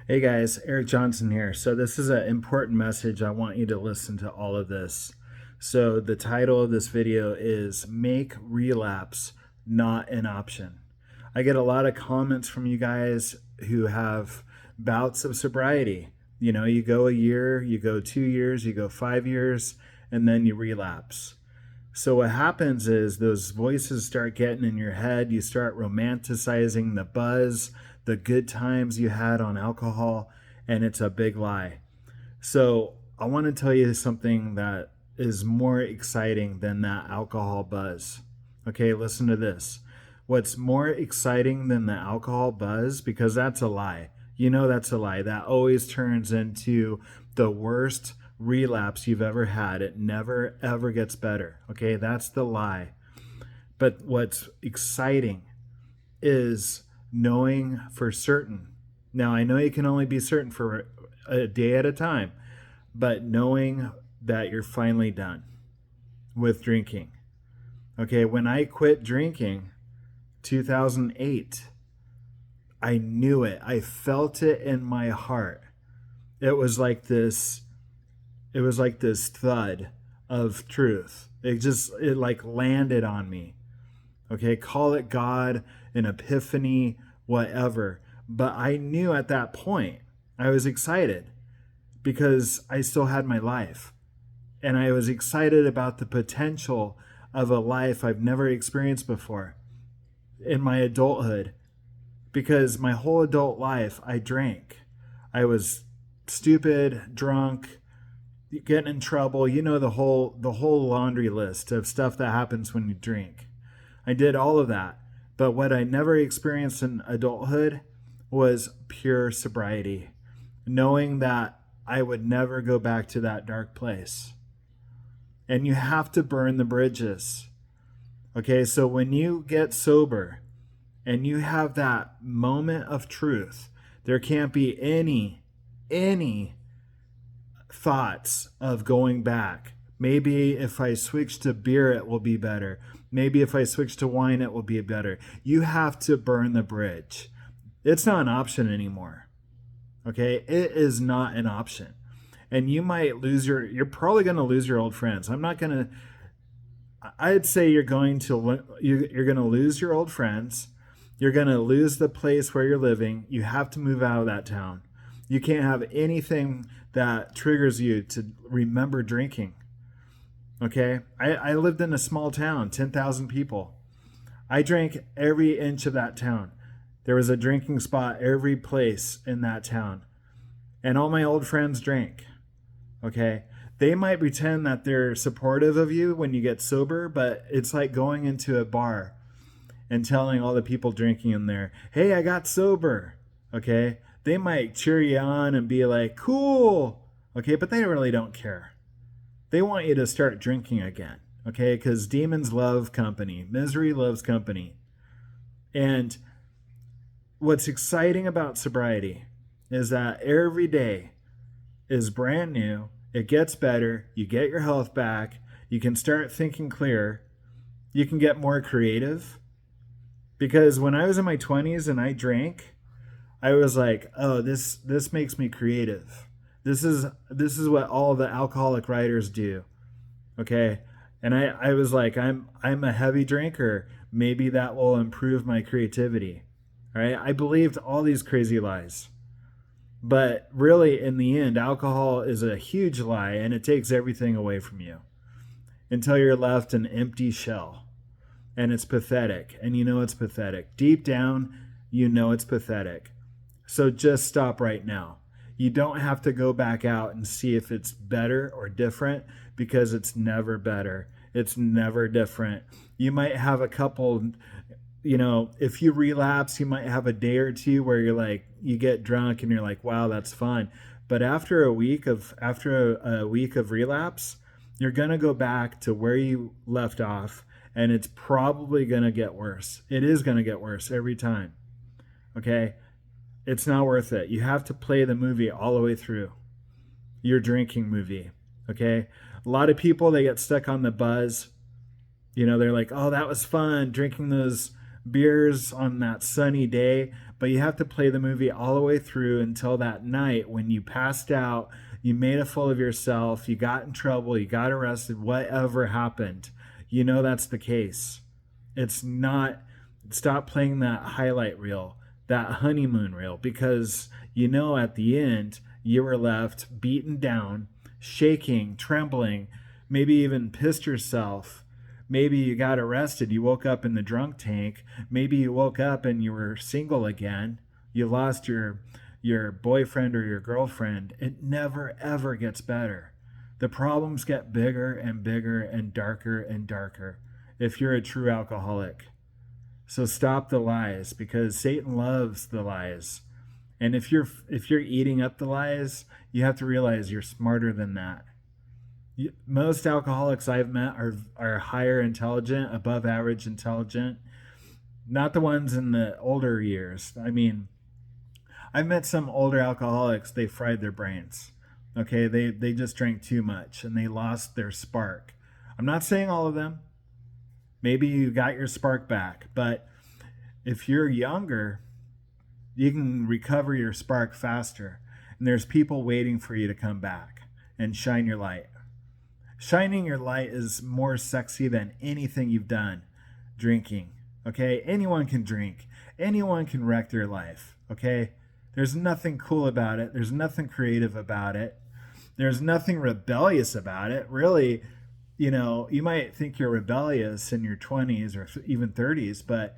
Hey guys, Eric Johnson here. So, this is an important message. I want you to listen to all of this. So, the title of this video is Make Relapse Not an Option. I get a lot of comments from you guys who have bouts of sobriety. You go a year, you go 2 years, you go 5 years, and then you relapse. So, what happens is those voices start getting in your head. You start romanticizing the buzz, the good times you had on alcohol, and it's a big lie. So, I want to tell you something that is more exciting than that alcohol buzz. Okay, listen to this. What's more exciting than the alcohol buzz, because that's a lie. You know that's a lie. That always turns into the worst relapse you've ever had. It never ever gets better. Okay, that's the lie. But what's exciting is knowing for certain. Now, I know you can only be certain for a day at a time, but knowing that you're finally done with drinking. Okay, when I quit drinking 2008, I knew it. I felt it in my heart. It was like this thud of truth. It like landed on me. Okay, call it God, an epiphany, whatever. But I knew at that point, I was excited because I still had my life. And I was excited about the potential of a life I've never experienced before in my adulthood. Because my whole adult life, I drank. I was stupid, drunk, getting in trouble. You know the whole laundry list of stuff that happens when you drink. I did all of that. But what I never experienced in adulthood was pure sobriety, knowing that I would never go back to that dark place. And you have to burn the bridges. Okay, so when you get sober and you have that moment of truth, there can't be any thoughts of going back. Maybe if I switch to beer, it will be better. Maybe if I switch to wine, it will be better. You have to burn the bridge. It's not an option anymore. Okay? It is not an option. And you might you're probably going to lose your old friends. I'd say you're going to lose your old friends. You're going to lose the place where you're living. You have to move out of that town. You can't have anything that triggers you to remember drinking. Okay? I lived in a small town, 10,000 people. I drank every inch of that town. There was a drinking spot every place in that town. And all my old friends drank. Okay? They might pretend that they're supportive of you when you get sober, but it's like going into a bar and telling all the people drinking in there, hey, I got sober. Okay? They might cheer you on and be like, cool. Okay? But they really don't care. They want you to start drinking again. Okay? Because demons love company. Misery loves company. And what's exciting about sobriety is that every day is brand new. It gets better. You get your health back. You can start thinking clear. You can get more creative. Because when I was in my 20s and I drank, I was like, oh, this makes me creative. This is what all the alcoholic writers do. Okay? And I was like, I'm a heavy drinker. Maybe that will improve my creativity. All right? I believed all these crazy lies. But really, in the end, alcohol is a huge lie and it takes everything away from you until you're left an empty shell. And it's pathetic. And you know it's pathetic. Deep down, you know it's pathetic. So just stop right now. You don't have to go back out and see if it's better or different because it's never better. It's never different. You might have a couple, if you relapse, you might have a day or two where you're like, you get drunk and you're like, wow, that's fun. But after a week of relapse, you're going to go back to where you left off and it's probably going to get worse. It is going to get worse every time. Okay? It's not worth it. You have to play the movie all the way through. Your drinking movie. Okay? A lot of people, they get stuck on the buzz. They're like, oh, that was fun drinking those beers on that sunny day. But you have to play the movie all the way through until that night when you passed out, you made a fool of yourself, you got in trouble, you got arrested, whatever happened. You know that's the case. It's not, stop playing that highlight reel, that honeymoon reel, because you know at the end you were left beaten down, shaking, trembling, maybe even pissed yourself. Maybe you got arrested. You woke up in the drunk tank. Maybe you woke up and you were single again. You lost your boyfriend or your girlfriend. It never ever gets better. The problems get bigger and bigger and darker if you're a true alcoholic. So stop the lies, because Satan loves the lies. And if you're eating up the lies, you have to realize you're smarter than that. Most alcoholics I've met are higher intelligent, above average intelligent, not the ones in the older years. I mean, I've met some older alcoholics, they fried their brains. Okay, they just drank too much and they lost their spark. I'm not saying all of them. Maybe you got your spark back, but if you're younger, you can recover your spark faster. And there's people waiting for you to come back and shine your light. Shining your light is more sexy than anything you've done drinking. Okay? Anyone can drink. Anyone can wreck their life. Okay? There's nothing cool about it. There's nothing creative about it. There's nothing rebellious about it. Really, you might think you're rebellious in your 20s or even 30s, but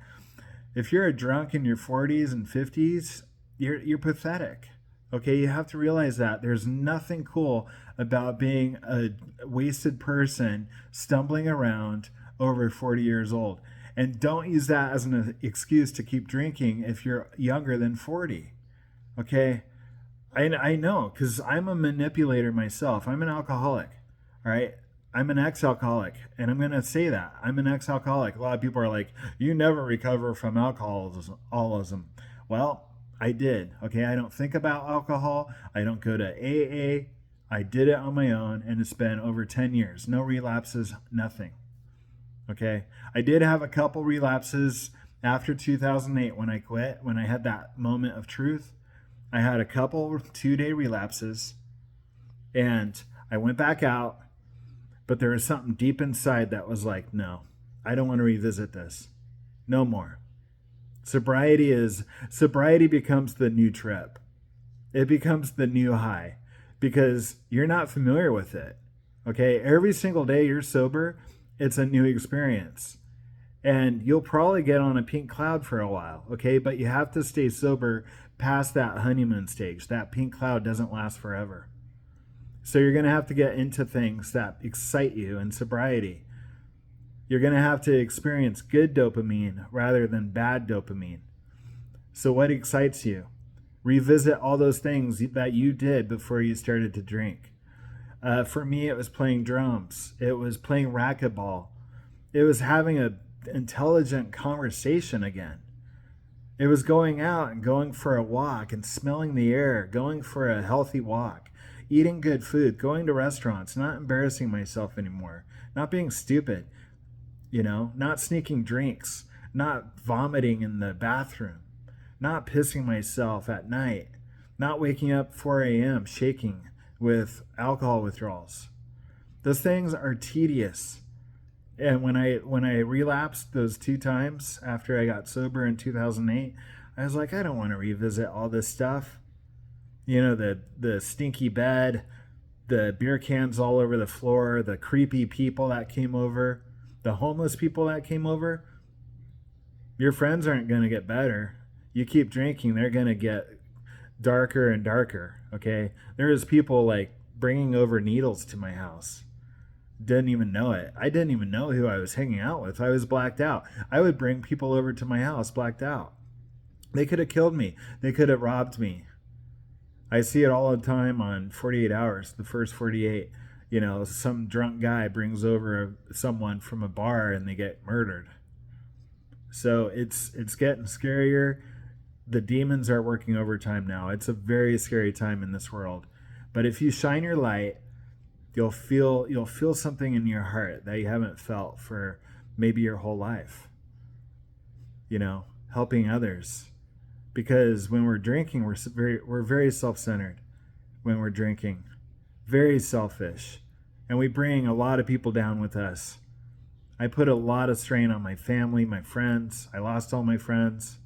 if you're a drunk in your 40s and 50s, you're pathetic. Okay, you have to realize that there's nothing cool about being a wasted person stumbling around over 40 years old. And don't use that as an excuse to keep drinking if you're younger than 40. Okay, I know, because I'm a manipulator myself. I'm an alcoholic. All right, I'm an ex-alcoholic, and I'm going to say that. I'm an ex-alcoholic. A lot of people are like, you never recover from alcoholism. Well, I did. Okay, I don't think about alcohol. I don't go to AA. I did it on my own, and it's been over 10 years. No relapses, nothing. Okay, I did have a couple relapses after 2008 when I quit, when I had that moment of truth. I had a couple 2-day relapses, and I went back out, but there was something deep inside that was like, no, I don't want to revisit this. No more. Sobriety becomes the new trip. It becomes the new high because you're not familiar with it. Okay, every single day you're sober, it's a new experience. And you'll probably get on a pink cloud for a while, okay? But you have to stay sober past that honeymoon stage. That pink cloud doesn't last forever. So you're going to have to get into things that excite you in sobriety. You're going to have to experience good dopamine rather than bad dopamine. So what excites you? Revisit all those things that you did before you started to drink. For me, it was playing drums. It was playing racquetball. It was having an intelligent conversation again. It was going out and going for a walk and smelling the air, going for a healthy walk, eating good food, going to restaurants, not embarrassing myself anymore, not being stupid, not sneaking drinks, not vomiting in the bathroom, not pissing myself at night, not waking up 4 a.m. shaking with alcohol withdrawals. Those things are tedious. And when I relapsed those 2 times after I got sober in 2008, I was like, I don't want to revisit all this stuff. The stinky bed, the beer cans all over the floor, the creepy people that came over, the homeless people that came over. Your friends aren't going to get better. You keep drinking, they're going to get darker and darker, okay? There was people like bringing over needles to my house. Didn't even know it. I didn't even know who I was hanging out with. I was blacked out. I would bring people over to my house blacked out. They could have killed me. They could have robbed me. I see it all the time on 48 Hours, the first 48. Some drunk guy brings over someone from a bar and they get murdered. So it's getting scarier. The demons are working overtime now. It's a very scary time in this world. But if you shine your light, you'll feel something in your heart that you haven't felt for maybe your whole life. Helping others. Because when we're drinking, we're very self-centered. When we're drinking, very selfish, and we bring a lot of people down with us. I put a lot of strain on my family, my friends. I lost all my friends.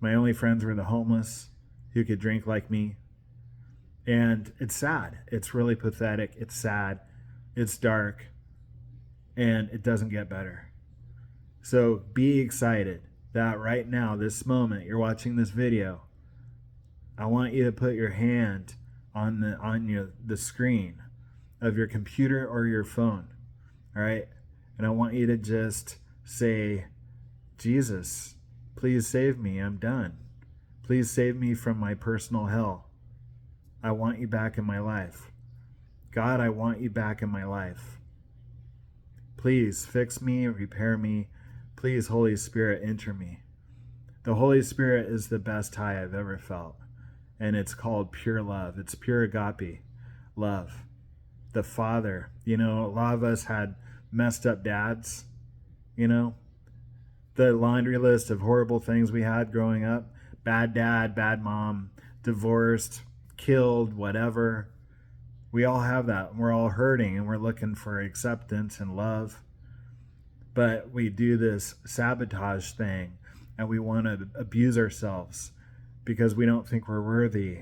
My only friends were the homeless who could drink like me. And it's sad. It's really pathetic. It's sad. It's dark. And it doesn't get better. So be excited that right now, this moment, you're watching this video. I want you to put your hand on the screen of your computer or your phone. All right? And I want you to just say, Jesus, please save me. I'm done. Please save me from my personal hell. I want you back in my life. God, I want you back in my life. Please fix me, repair me. Please, Holy Spirit, enter me. The Holy Spirit is the best high I've ever felt. And it's called pure love. It's pure agape love. The Father. You know, a lot of us had messed up dads. You know, the laundry list of horrible things we had growing up. Bad dad, bad mom, divorced, killed, whatever. We all have that. We're all hurting and we're looking for acceptance and love. But we do this sabotage thing and we want to abuse ourselves because we don't think we're worthy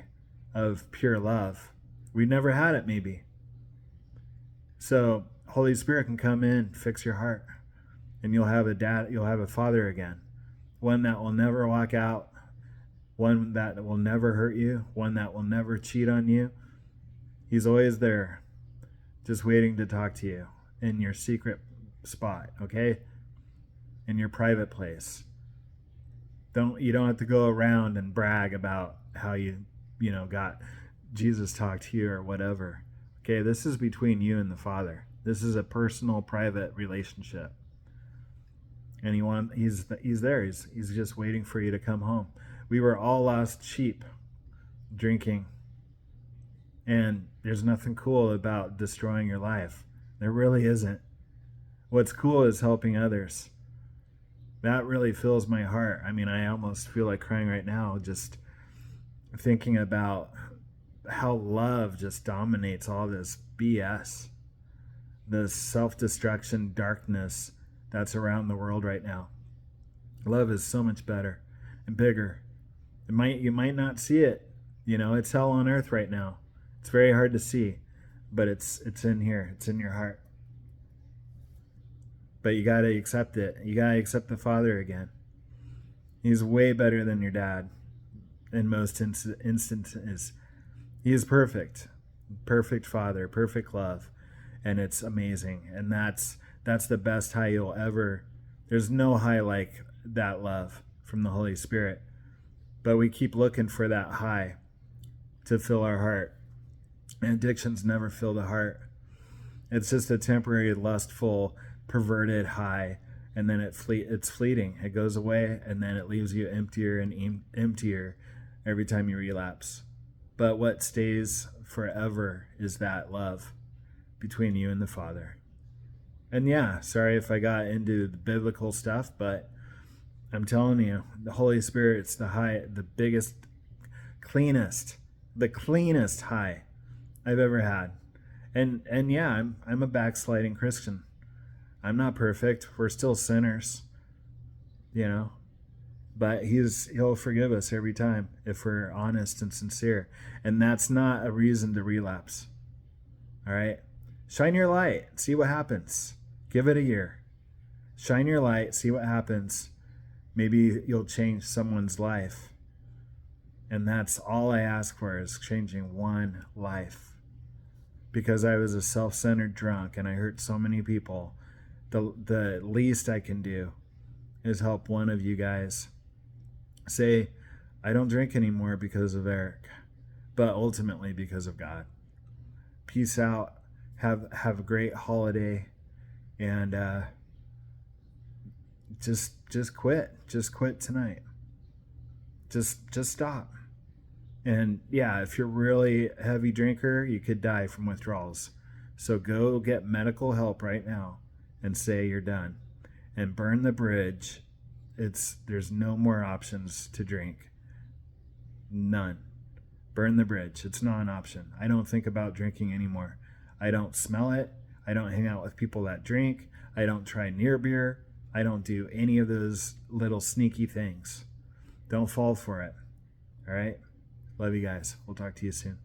of pure love. We never had it, maybe. So Holy Spirit can come in, fix your heart, and you'll have a father again. One that will never walk out, one that will never hurt you, one that will never cheat on you. He's always there, just waiting to talk to you in your secret spot, okay? In your private place. You don't have to go around and brag about how you got Jesus talk to you or whatever. Okay, this is between you and the Father. This is a personal, private relationship. And he's there. He's just waiting for you to come home. We were all lost sheep drinking. And there's nothing cool about destroying your life. There really isn't. What's cool is helping others. That really fills my heart. I mean, I almost feel like crying right now just thinking about how love just dominates all this BS, this self-destruction, darkness that's around the world right now. Love is so much better and bigger. You might not see it. You know, it's hell on earth right now. It's very hard to see, but it's in here. It's in your heart. But you got to accept it. You got to accept the Father again. He's way better than your dad in most instances. He is perfect. Perfect Father, perfect love. And it's amazing. And that's the best high you'll ever. There's no high like that love from the Holy Spirit. But we keep looking for that high to fill our heart. And addictions never fill the heart. It's just a temporary, lustful, perverted high, and then it's fleeting. It goes away, and then it leaves you emptier and emptier every time you relapse. But what stays forever is that love between you and the Father. And yeah, sorry if I got into the biblical stuff, but I'm telling you, the Holy Spirit's the biggest, the cleanest high I've ever had. And yeah, I'm a backsliding Christian. I'm not perfect. We're still sinners, you know, but he'll forgive us every time if we're honest and sincere. And that's not a reason to relapse. All right. Shine your light. See what happens. Give it a year. Shine your light. See what happens. Maybe you'll change someone's life. And that's all I ask for, is changing one life. Because I was a self-centered drunk and I hurt so many people. The least I can do is help one of you guys say, I don't drink anymore because of Eric, but ultimately because of God. Peace out. Have a great holiday, and just quit. Just quit tonight. Just stop. And yeah, if you're really a heavy drinker, you could die from withdrawals. So go get medical help right now and say you're done, and burn the bridge There's no more options to drink. None. Burn the bridge. It's not an option. I don't think about drinking anymore. I don't smell it. I don't hang out with people that drink. I don't try near beer. I don't do any of those little sneaky things. Don't fall for it. All right? Love you guys. We'll talk to you soon.